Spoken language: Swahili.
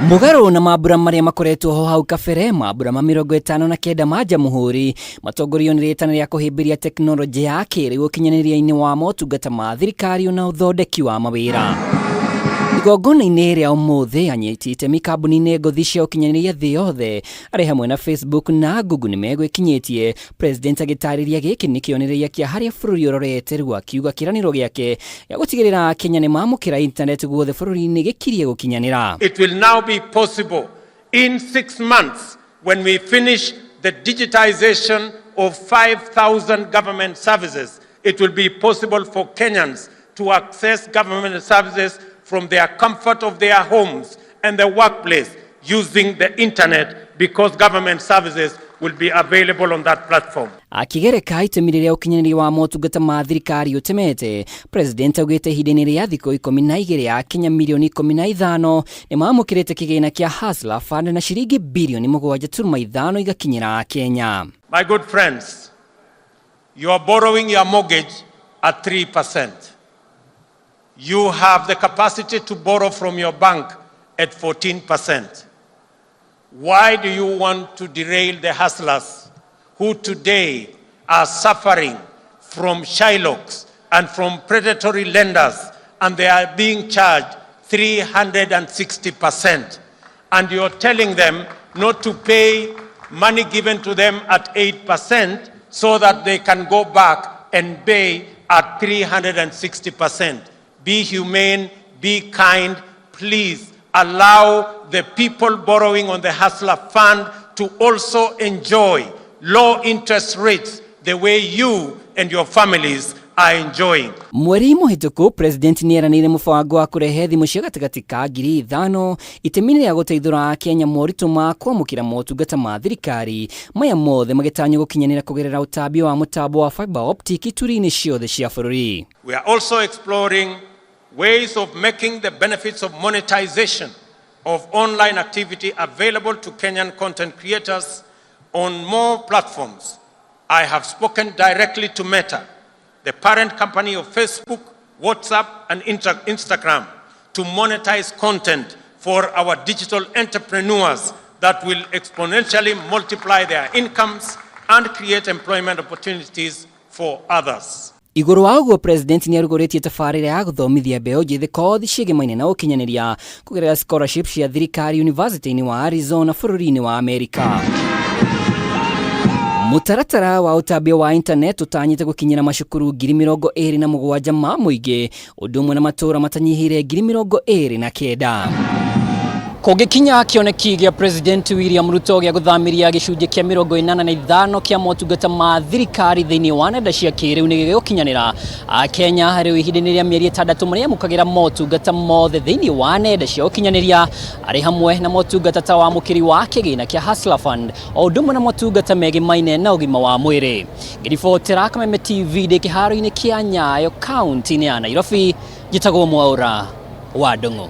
Mugaro na mabura maria makoretwo ho hau kabere mabura ma 59 ma Jamhuri matongorio ni ritana ria kuhimbiria teknolojia ya kiriu ukinyaniria-ini wa motungata ma thirikari na uthondeki wa mawira. Igongona-ini ria umuthi anyiti itemi kambuni-ini ngothi cia ukinyaniria thi yothe ari hamwe na Facebook na Google nimegwikinyitie president agitariria giki ni kioneriria kia haria bururi urorete riu akiuga kiraniro giake ya gutigirira Kenya ni mamukira internet guothe bururi-ini gikirie gukinyanira. It will now be possible in 6 months when we finish the digitization of 5,000 government services. It will be possible for Kenyans to access government services from their comfort of their homes and their workplace using the internet because government services will be available on that platform. Akigereka itemi riria ukinyaniria wa motungata ma thirikari utemete, president augite ihinda-ini ria thikũ 12 ya Kenya milioni 15 ni mamukirite kigina kia Hustler Fund na shiringi bilioni 7.5 igakinyira Kenya. My good friends, you are borrowing your mortgage at 3%. You have the capacity to borrow from your bank at 14%. Why do you want to derail the hustlers who today are suffering from shylocks and from predatory lenders, and they are being charged 360%? And you're telling them not to pay money given to them at 8% so that they can go back and pay at 360%. Be humane, be kind, please allow the people borrowing on the Hustler Fund to also enjoy low interest rates the way you and your families are enjoying. Mweri muhituku president nieranire mubango wa kurehe thimu cia gatagati ka 5,000 itemini ria guteithura Kenya moritu ma kwamukira motungata ma thirikari maya mothe magitanyo gukinyanira kugerera utabio wa mutambo wa fiber optic ituri-ini ciothe cia bururi. We are also exploring ways of making the benefits of monetization of online activity available to Kenyan content creators on more platforms. I have spoken directly to Meta, the parent company of Facebook, WhatsApp, and Instagram, to monetize content for our digital entrepreneurs that will exponentially multiply their incomes and create employment opportunities for others. Iguru wa uguo president ni arugoritie tafarira ya guthomithia mbeo njithi kothi ciĩgĩmaine na ukinyaniria kugerera scholarship cia thirikari university-ini wa Arizona bururi-ini wa Amerika. Mutaratara wa utambio wa internet utanyite gukinyira mashukuru 27,000 ma muingi undu umwe na matura matanyihire 29,000. Kugikinya kioneki gia president William Ruto gia guthamiria gicunje kia 85 kia motungata ma thirikari thiini wa nenda cia kiriu ni gigukinyanira Kenya hari ihinda-ini ria mieri 6 maria mukagira motungata mothe thiini wa nenda cia ukinyaniria ari hamwe na motungata ta wa mukiri wa kigina kia Hustler Fund o undu umwe na motungata megimaine na ugima wa mwiri. Ngiribotera Kameme TV de kiharo-ini kia Nyayo county-ini ya Nairobi, njitagwo Mwaura wa Ndung'u.